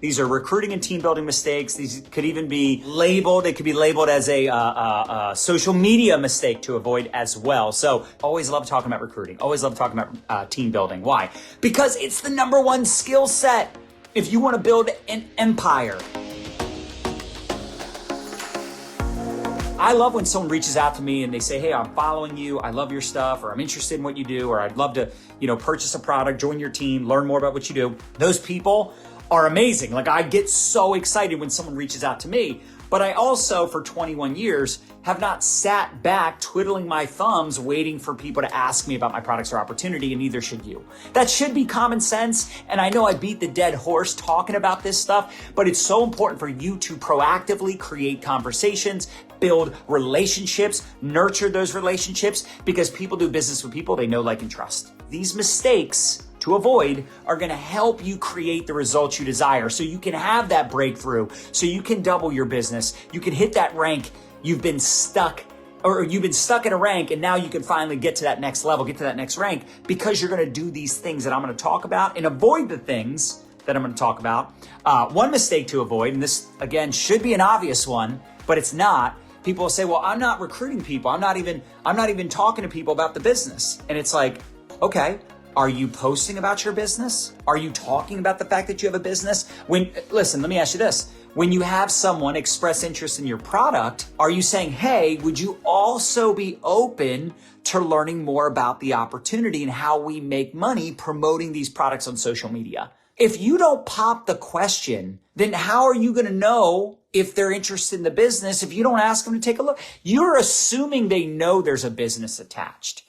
These are recruiting and team building mistakes. These could even be labeled, they could be labeled as a social media mistake to avoid as well. So always love talking about recruiting. Always love talking about team building. Why? Because it's the number one skill set if you want to build an empire. I love when someone reaches out to me and they say, hey, I'm following you, I love your stuff, or I'm interested in what you do, or I'd love to, purchase a product, join your team, learn more about what you do. Those people are amazing. Like, I get so excited when someone reaches out to me, but I also, for 21 years, have not sat back twiddling my thumbs waiting for people to ask me about my products or opportunity, and neither should you. That should be common sense, and I know I beat the dead horse talking about this stuff, but it's so important for you to proactively create conversations, build relationships, nurture those relationships, because people do business with people they know, like, and trust. These mistakes to avoid are going to help you create the results you desire, so you can have that breakthrough, so you can double your business, you can hit that rank you've been stuck in a rank, and now you can finally get to that next level, get to that next rank, because you're going to do these things that I'm going to talk about and avoid the things that I'm going to talk about. One mistake to avoid, and this again should be an obvious one, but it's not. People will say, well, I'm not recruiting people. I'm not even talking to people about the business. And it's like, okay, are you posting about your business? Are you talking about the fact that you have a business? Listen, let me ask you this. When you have someone express interest in your product, are you saying, hey, would you also be open to learning more about the opportunity and how we make money promoting these products on social media? If you don't pop the question, then how are you going to know if they're interested in the business if you don't ask them to take a look? You're assuming they know there's a business attached.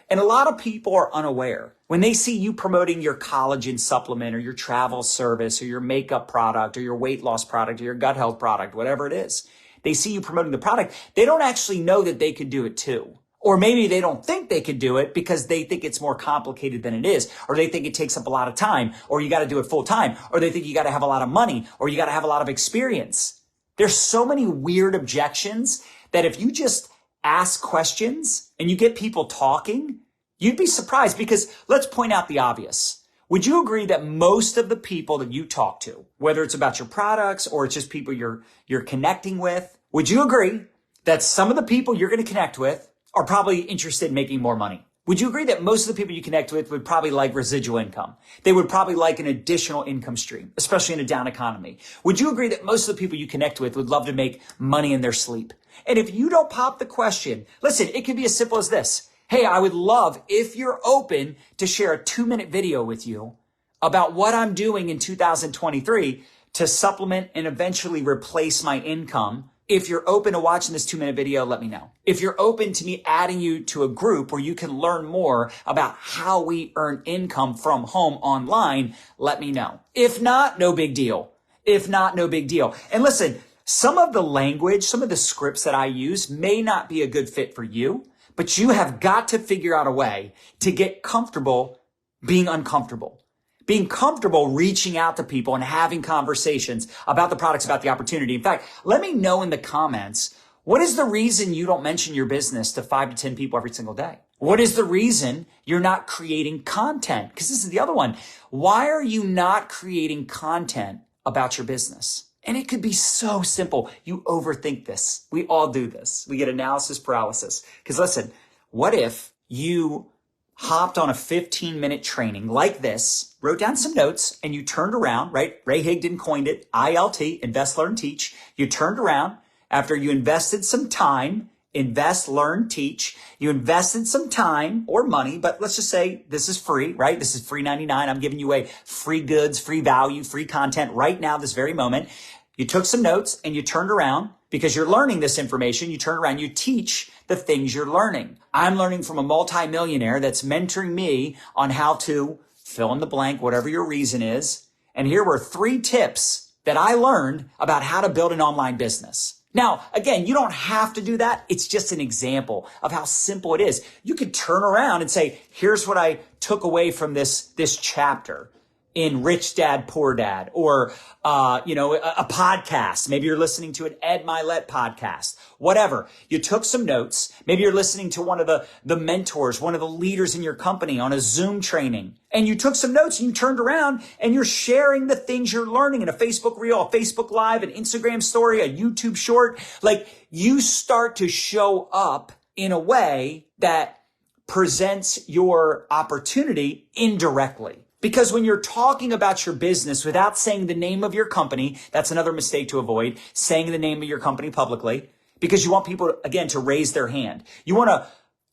And a lot of people are unaware. When they see you promoting your collagen supplement or your travel service or your makeup product or your weight loss product or your gut health product, whatever it is, they see you promoting the product, they don't actually know that they could do it too. Or maybe they don't think they could do it because they think it's more complicated than it is, or they think it takes up a lot of time, or you got to do it full time, or they think you got to have a lot of money, or you got to have a lot of experience. There's so many weird objections that if you just ask questions and you get people talking, you'd be surprised, because let's point out the obvious. Would you agree that most of the people that you talk to, whether it's about your products or it's just people you're connecting with, would you agree that some of the people you're going to connect with are probably interested in making more money? Would you agree that most of the people you connect with would probably like residual income? They would probably like an additional income stream, especially in a down economy. Would you agree that most of the people you connect with would love to make money in their sleep? And if you don't pop the question, listen, it could be as simple as this. Hey, I would love, if you're open, to share a 2-minute video with you about what I'm doing in 2023 to supplement and eventually replace my income. If you're open to watching this 2-minute video, let me know. If you're open to me adding you to a group where you can learn more about how we earn income from home online, let me know. If not, no big deal. If not, no big deal. And listen, some of the language, some of the scripts that I use may not be a good fit for you, but you have got to figure out a way to get comfortable being uncomfortable. Being comfortable reaching out to people and having conversations about the products, about the opportunity. In fact, let me know in the comments, what is the reason you don't mention your business to 5 to 10 people every single day? What is the reason you're not creating content? Because this is the other one. Why are you not creating content about your business? And it could be so simple. You overthink this. We all do this. We get analysis paralysis. Because listen, what if you hopped on a 15-minute training like this, wrote down some notes, and you turned around, right? Ray Higdon coined it, ILT, Invest, Learn, Teach. You turned around after you invested some time, invest, learn, teach. You invested some time or money, but let's just say this is free, right? This is free 99. I'm giving you away free goods, free value, free content right now, this very moment. You took some notes and you turned around because you're learning this information. You turn around, you teach the things you're learning. I'm learning from a multimillionaire that's mentoring me on how to fill in the blank, whatever your reason is. And here were 3 tips that I learned about how to build an online business. Now, again, you don't have to do that. It's just an example of how simple it is. You could turn around and say, here's what I took away from this chapter. in Rich Dad, Poor Dad, or, a podcast. Maybe you're listening to an Ed Milet podcast, whatever. You took some notes. Maybe you're listening to one of the mentors, one of the leaders in your company on a Zoom training, and you took some notes and you turned around and you're sharing the things you're learning in a Facebook reel, a Facebook Live, an Instagram story, a YouTube short. Like, you start to show up in a way that presents your opportunity indirectly. Because when you're talking about your business without saying the name of your company, that's another mistake to avoid, saying the name of your company publicly, because you want people, again, to raise their hand. You want to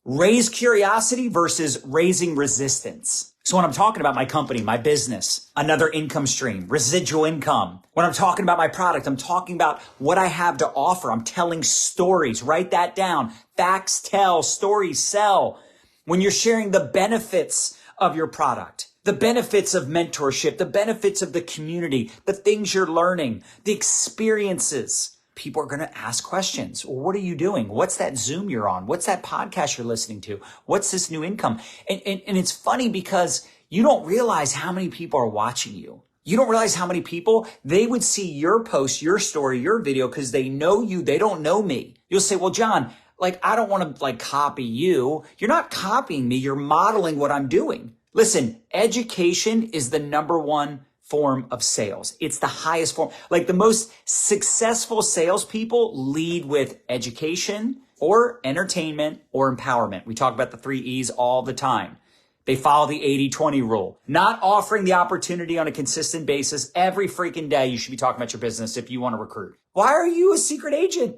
raise curiosity versus raising resistance. So when I'm talking about my company, my business, another income stream, residual income, when I'm talking about my product, I'm talking about what I have to offer. I'm telling stories. Write that down. Facts tell, stories sell. When you're sharing the benefits of your product, the benefits of mentorship, the benefits of the community, the things you're learning, the experiences, people are going to ask questions. Well, what are you doing? What's that Zoom you're on? What's that podcast you're listening to? What's this new income? And it's funny because you don't realize how many people are watching you. You don't realize how many people, they would see your post, your story, your video because they know you. They don't know me. You'll say, well, John, I don't want to copy you. You're not copying me. You're modeling what I'm doing. Listen, education is the number one form of sales. It's the highest form. The most successful salespeople lead with education or entertainment or empowerment. We talk about the 3 E's all the time. They follow the 80-20 rule. Not offering the opportunity on a consistent basis every freaking day. You should be talking about your business if you want to recruit. Why are you a secret agent?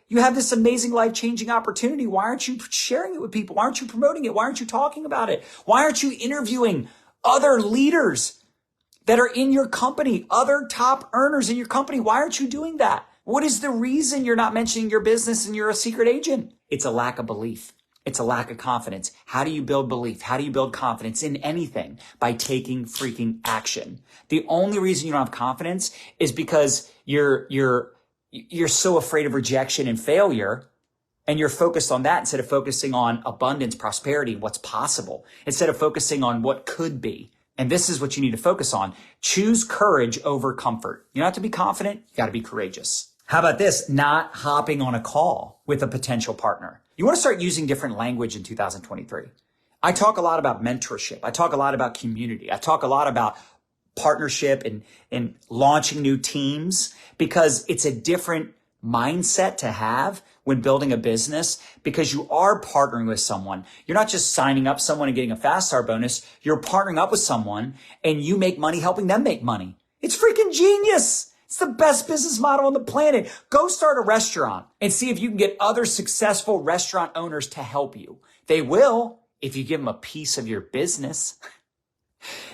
You have this amazing life-changing opportunity. Why aren't you sharing it with people? Why aren't you promoting it? Why aren't you talking about it? Why aren't you interviewing other leaders that are in your company, other top earners in your company? Why aren't you doing that? What is the reason you're not mentioning your business and you're a secret agent? It's a lack of belief. It's a lack of confidence. How do you build belief? How do you build confidence in anything? By taking freaking action. The only reason you don't have confidence is because you're so afraid of rejection and failure, and you're focused on that instead of focusing on abundance, prosperity, what's possible, instead of focusing on what could be. And this is what you need to focus on. Choose courage over comfort. You don't have to be confident. You got to be courageous. How about this? Not hopping on a call with a potential partner. You want to start using different language in 2023. I talk a lot about mentorship. I talk a lot about community. I talk a lot about partnership and launching new teams, because it's a different mindset to have when building a business, because you are partnering with someone. You're not just signing up someone and getting a fast start bonus. You're partnering up with someone and you make money helping them make money. It's freaking genius. It's the best business model on the planet. Go start a restaurant and see if you can get other successful restaurant owners to help you. They will if you give them a piece of your business.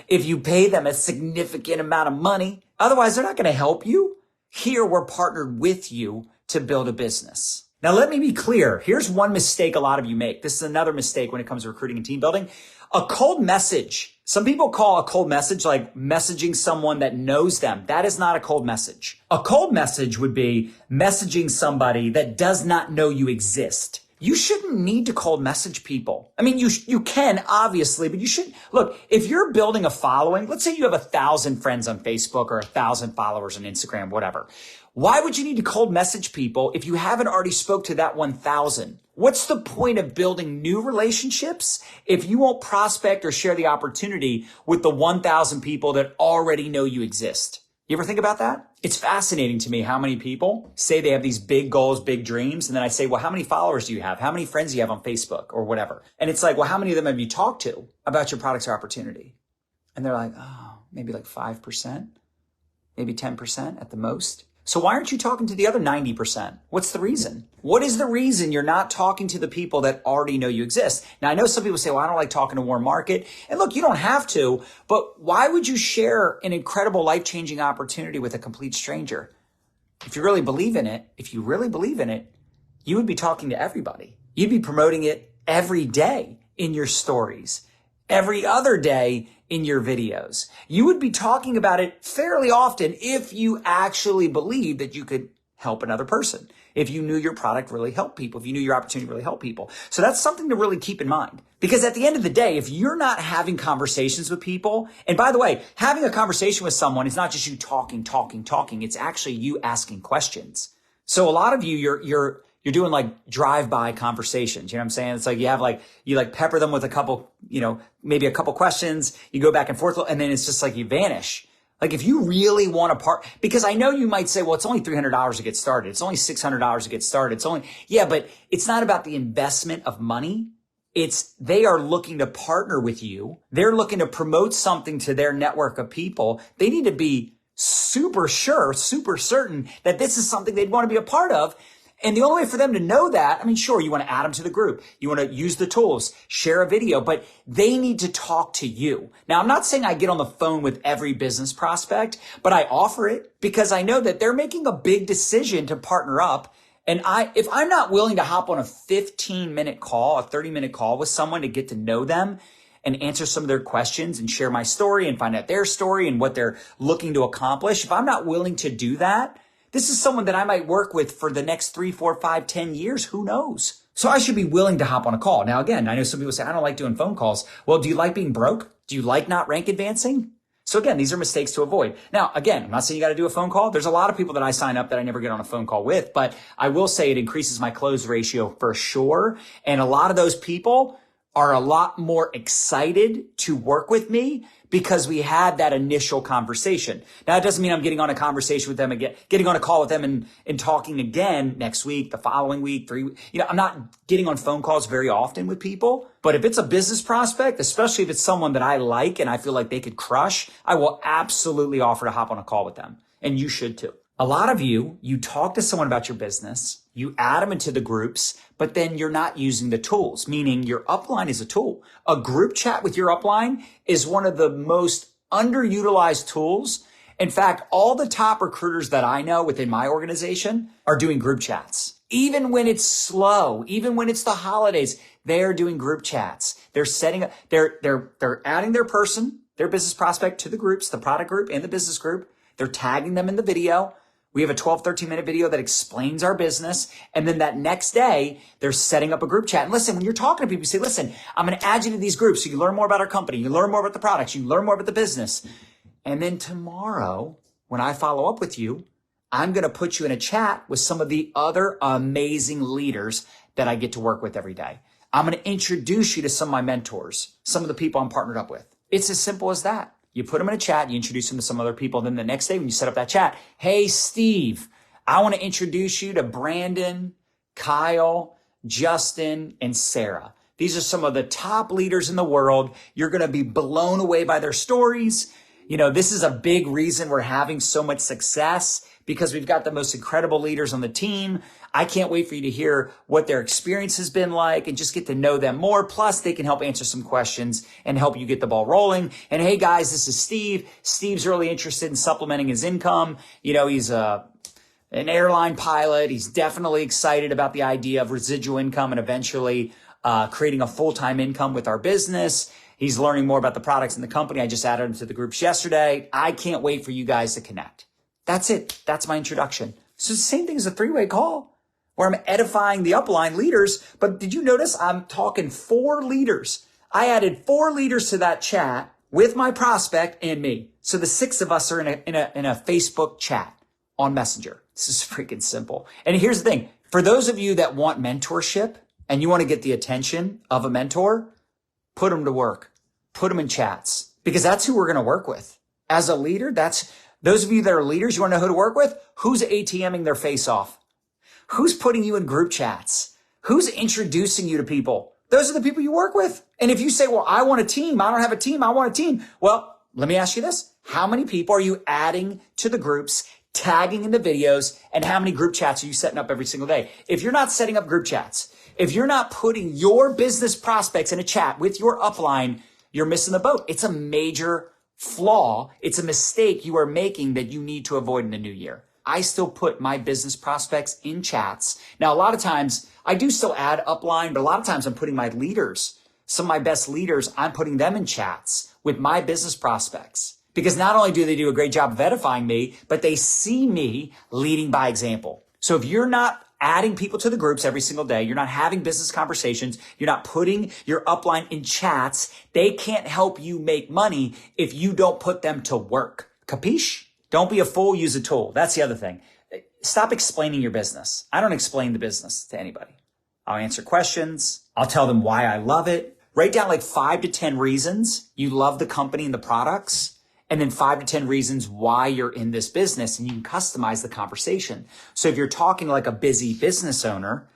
If you pay them a significant amount of money. Otherwise, they're not going to help you. Here, we're partnered with you to build a business. Now, let me be clear. Here's one mistake a lot of you make. This is another mistake when it comes to recruiting and team building. A cold message. Some people call a cold message like messaging someone that knows them. That is not a cold message. A cold message would be messaging somebody that does not know you exist. You shouldn't need to cold message people. I mean, you can, obviously, but you shouldn't. Look, if you're building a following, let's say you have 1,000 friends on Facebook or 1,000 followers on Instagram, whatever. Why would you need to cold message people if you haven't already spoke to that 1,000? What's the point of building new relationships if you won't prospect or share the opportunity with the 1,000 people that already know you exist? You ever think about that? It's fascinating to me how many people say they have these big goals, big dreams. And then I say, well, how many followers do you have? How many friends do you have on Facebook or whatever? And it's like, well, how many of them have you talked to about your products or opportunity? And they're like, oh, maybe 5%, maybe 10% at the most. So why aren't you talking to the other 90%? What's the reason? What is the reason you're not talking to the people that already know you exist? Now, I know some people say, well, I don't like talking to warm market. And look, you don't have to, but why would you share an incredible life-changing opportunity with a complete stranger? If you really believe in it, you would be talking to everybody. You'd be promoting it every day in your stories, every other day in your videos. You would be talking about it fairly often if you actually believe that you could help another person. If you knew your product really helped people, if you knew your opportunity really helped people. So that's something to really keep in mind. Because at the end of the day, if you're not having conversations with people, and by the way, having a conversation with someone is not just you talking. It's actually you asking questions. So a lot of you, you're doing like drive-by conversations. You know what I'm saying? It's like you pepper them with a couple, maybe a couple questions. You go back and forth, and then it's just like you vanish. Like if you really want to because I know you might say, well, it's only $300 to get started. It's only $600 to get started. But it's not about the investment of money. They are looking to partner with you. They're looking to promote something to their network of people. They need to be super sure, super certain that this is something they'd want to be a part of. And the only way for them to know that, sure, you want to add them to the group. You want to use the tools, share a video, but they need to talk to you. Now, I'm not saying I get on the phone with every business prospect, but I offer it because I know that they're making a big decision to partner up. And if I'm not willing to hop on a 15-minute call, a 30-minute call with someone to get to know them and answer some of their questions and share my story and find out their story and what they're looking to accomplish, if I'm not willing to do that, this is someone that I might work with for the next 3, 4, 5, 10 years. Who knows? So I should be willing to hop on a call. Now, again, I know some people say, I don't like doing phone calls. Well, do you like being broke? Do you like not rank advancing? So again, these are mistakes to avoid. Now, again, I'm not saying you got to do a phone call. There's a lot of people that I sign up that I never get on a phone call with, but I will say it increases my close ratio for sure. And a lot of those people are a lot more excited to work with me because we had that initial conversation. Now, it doesn't mean I'm getting on a conversation with them again, getting on a call with them and talking again next week, the following week, 3 weeks. I'm not getting on phone calls very often with people, but if it's a business prospect, especially if it's someone that I like and I feel like they could crush, I will absolutely offer to hop on a call with them. And you should too. A lot of you talk to someone about your business, you add them into the groups, but then you're not using the tools, meaning your upline is a tool. A group chat with your upline is one of the most underutilized tools. In fact, all the top recruiters that I know within my organization are doing group chats. Even when it's slow, even when it's the holidays, they're doing group chats. They're setting up, they're adding their person, their business prospect to the groups, the product group and the business group. They're tagging them in the video. We have a 12, 13-minute video that explains our business. And then that next day, they're setting up a group chat. And listen, when you're talking to people, you say, listen, I'm going to add you to these groups so you learn more about our company. You learn more about the products. You learn more about the business. And then tomorrow, when I follow up with you, I'm going to put you in a chat with some of the other amazing leaders that I get to work with every day. I'm going to introduce you to some of my mentors, some of the people I'm partnered up with. It's as simple as that. You put them in a chat, you introduce them to some other people. Then the next day when you set up that chat, hey, Steve, I want to introduce you to Brandon, Kyle, Justin, and Sarah. These are some of the top leaders in the world. You're going to be blown away by their stories. This is a big reason we're having so much success because we've got the most incredible leaders on the team. I can't wait for you to hear what their experience has been like and just get to know them more. Plus, they can help answer some questions and help you get the ball rolling. And hey, guys, this is Steve. Steve's really interested in supplementing his income. He's an airline pilot. He's definitely excited about the idea of residual income and eventually creating a full-time income with our business. He's learning more about the products in the company. I just added him to the groups yesterday. I can't wait for you guys to connect. That's it. That's my introduction. So it's the same thing as a 3-way call where I'm edifying the upline leaders. But did you notice I'm talking 4 leaders? I added 4 leaders to that chat with my prospect and me. So the 6 of us are in a Facebook chat on Messenger. This is freaking simple. And here's the thing. For those of you that want mentorship and you want to get the attention of a mentor, put them to work. Put them in chats because that's who we're going to work with. As a leader, those of you that are leaders, you want to know who to work with? Who's ATMing their face off? Who's putting you in group chats? Who's introducing you to people? Those are the people you work with. And if you say, well, I want a team. I don't have a team. I want a team. Well, let me ask you this. How many people are you adding to the groups, tagging in the videos, and how many group chats are you setting up every single day? If you're not setting up group chats, if you're not putting your business prospects in a chat with your upline, you're missing the boat. It's a major flaw. It's a mistake you are making that you need to avoid in the new year. I still put my business prospects in chats. Now, a lot of times I do still add upline, but a lot of times I'm putting my leaders, some of my best leaders, I'm putting them in chats with my business prospects because not only do they do a great job of edifying me, but they see me leading by example. So if you're not adding people to the groups every single day, you're not having business conversations, you're not putting your upline in chats, they can't help you make money if you don't put them to work. Capiche? Don't be a fool, use a tool. That's the other thing. Stop explaining your business. I don't explain the business to anybody. I'll answer questions. I'll tell them why I love it. Write down like 5 to 10 reasons you love the company and the products, and then 5 to 10 reasons why you're in this business, and you can customize the conversation. So if you're talking like a busy business owner,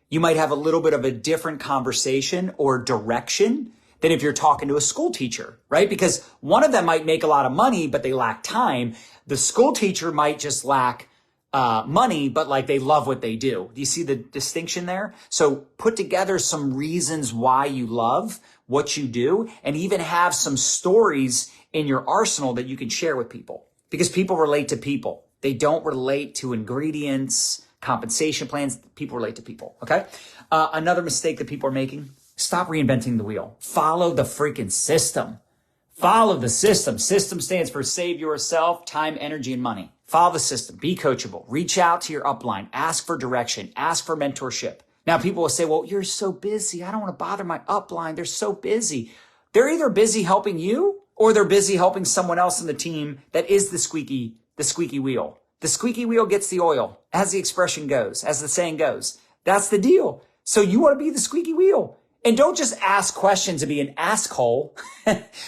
you might have a little bit of a different conversation or direction than if you're talking to a school teacher, right? Because one of them might make a lot of money, but they lack time. The school teacher might just lack money, but like they love what they do. Do you see the distinction there? So put together some reasons why you love what you do, and even have some stories in your arsenal that you can share with people, because people relate to people. They don't relate to ingredients, compensation plans. People relate to people. Okay. Another mistake that people are making: stop reinventing the wheel. Follow the freaking system. Follow the system. System stands for save yourself time, energy, and money. Follow the system. Be coachable. Reach out to your upline. Ask for direction. Ask for mentorship. Now, people will say, well, you're so busy. I don't want to bother my upline. They're so busy. They're either busy helping you, or they're busy helping someone else in the team that is the squeaky wheel. The squeaky wheel gets the oil, as the expression goes, as the saying goes. That's the deal. So you want to be the squeaky wheel. And don't just ask questions to be an asshole,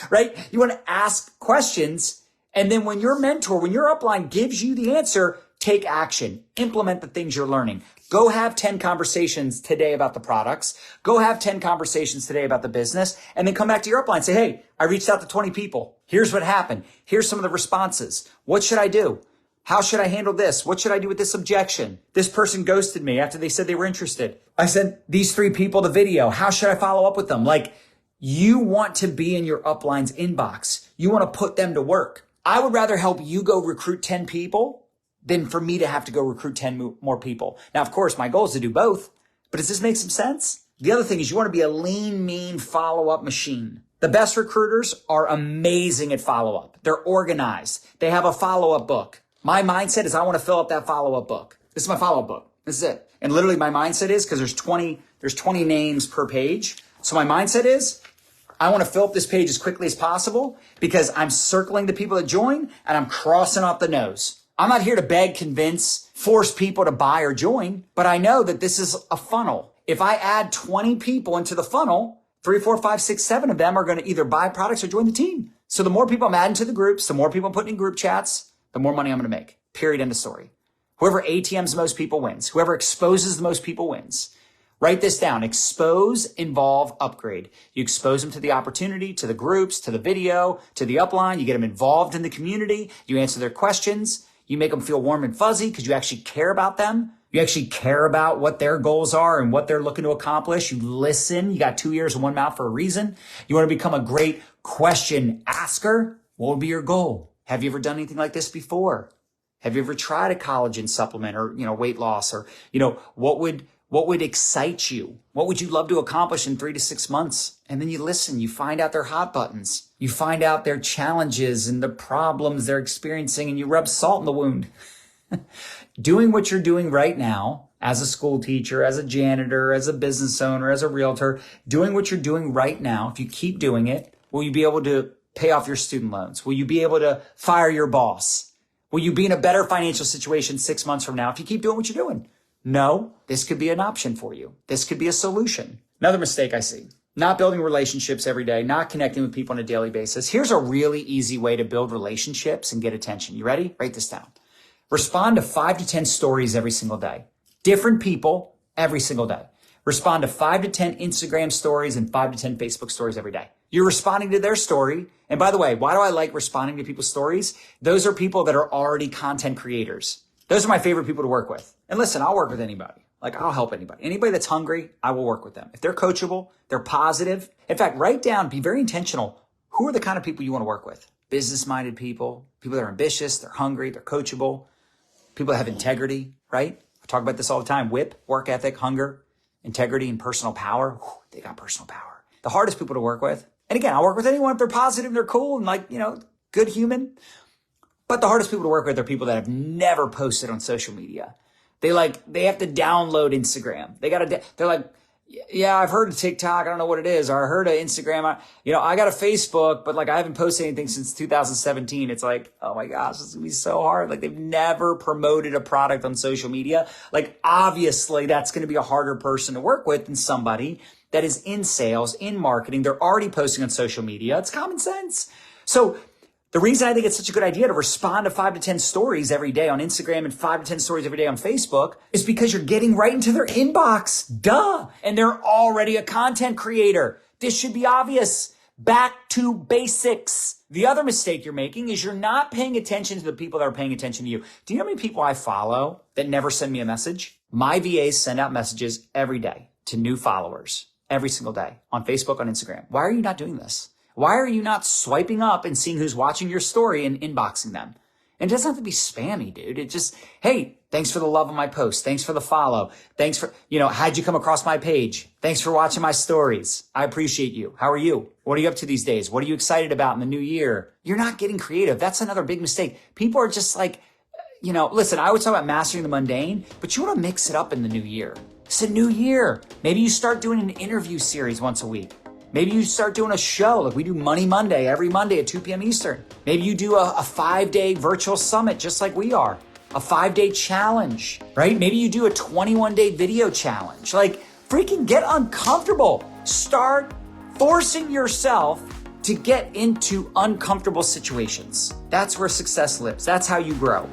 right? You want to ask questions. And then when your mentor, when your upline gives you the answer, take action, implement the things you're learning. Go have 10 conversations today about the products. Go have 10 conversations today about the business, and then come back to your upline and say, hey, I reached out to 20 people. Here's what happened. Here's some of the responses. What should I do? How should I handle this? What should I do with this objection? This person ghosted me after they said they were interested. I sent these 3 people the video. How should I follow up with them? Like, you want to be in your upline's inbox. You want to put them to work. I would rather help you go recruit 10 people than for me to have to go recruit 10 more people. Now, of course, my goal is to do both, but does this make some sense? The other thing is you want to be a lean, mean follow-up machine. The best recruiters are amazing at follow-up. They're organized. They have a follow-up book. My mindset is I want to fill up that follow-up book. This is my follow-up book. This is it. And literally my mindset is, because there's 20 names per page. So my mindset is I want to fill up this page as quickly as possible, because I'm circling the people that join and I'm crossing off the no's. I'm not here to beg, convince, force people to buy or join, but I know that this is a funnel. If I add 20 people into the funnel, 3, 4, 5, 6, 7 of them are going to either buy products or join the team. So the more people I'm adding to the groups, the more people I'm putting in group chats, the more money I'm going to make. Period. End of story. Whoever ATMs the most people wins. Whoever exposes the most people wins. Write this down. Expose, involve, upgrade. You expose them to the opportunity, to the groups, to the video, to the upline. You get them involved in the community. You answer their questions. You make them feel warm and fuzzy because you actually care about them. You actually care about what their goals are and what they're looking to accomplish. You listen. You got 2 ears and 1 mouth for a reason. You want to become a great question asker. What would be your goal? Have you ever done anything like this before? Have you ever tried a collagen supplement or, weight loss, or, what would excite you? What would you love to accomplish in 3 to 6 months? And then you listen, you find out their hot buttons. You find out their challenges and the problems they're experiencing, and you rub salt in the wound. Doing what you're doing right now as a school teacher, as a janitor, as a business owner, as a realtor, doing what you're doing right now, if you keep doing it, will you be able to pay off your student loans? Will you be able to fire your boss? Will you be in a better financial situation 6 months from now if you keep doing what you're doing? No, this could be an option for you. This could be a solution. Another mistake I see: not building relationships every day, not connecting with people on a daily basis. Here's a really easy way to build relationships and get attention. You ready? Write this down. Respond to 5 to 10 stories every single day. Different people every single day. Respond to 5 to 10 Instagram stories and 5 to 10 Facebook stories every day. You're responding to their story. And by the way, why do I like responding to people's stories? Those are people that are already content creators. Those are my favorite people to work with. And listen, I'll work with anybody. I'll help anybody. Anybody that's hungry, I will work with them. If they're coachable, they're positive. In fact, write down, be very intentional. Who are the kind of people you want to work with? Business-minded people, people that are ambitious, they're hungry, they're coachable, people that have integrity, right? I talk about this all the time. WIP, work ethic, hunger, integrity, and personal power. Whew, they got personal power. The hardest people to work with. And again, I'll work with anyone if they're positive, they're cool, and good human. But the hardest people to work with are people that have never posted on social media. They have to download Instagram. They're like, yeah, I've heard of TikTok. I don't know what it is. Or I heard of Instagram. I got a Facebook, but like I haven't posted anything since 2017. It's like, oh my gosh, this is gonna be so hard. Like they've never promoted a product on social media. Like obviously that's going to be a harder person to work with than somebody that is in sales, in marketing. They're already posting on social media. It's common sense. So the reason I think it's such a good idea to respond to 5 to 10 stories every day on Instagram and 5 to 10 stories every day on Facebook is because you're getting right into their inbox. Duh. And they're already a content creator. This should be obvious. Back to basics. The other mistake you're making is you're not paying attention to the people that are paying attention to you. Do you know how many people I follow that never send me a message? My VAs send out messages every day to new followers, every single day on Facebook, on Instagram. Why are you not doing this? Why are you not swiping up and seeing who's watching your story and inboxing them? And it doesn't have to be spammy, dude. It just, hey, thanks for the love of my post. Thanks for the follow. Thanks for, how'd you come across my page? Thanks for watching my stories. I appreciate you. How are you? What are you up to these days? What are you excited about in the new year? You're not getting creative. That's another big mistake. People are just like, listen, I always talk about mastering the mundane, but you want to mix it up in the new year. It's a new year. Maybe you start doing an interview series once a week. Maybe you start doing a show like we do Money Monday every Monday at 2 p.m. Eastern. Maybe you do a 5-day virtual summit just like we are. A 5-day challenge, right? Maybe you do a 21-day video challenge. Like freaking get uncomfortable. Start forcing yourself to get into uncomfortable situations. That's where success lives. That's how you grow.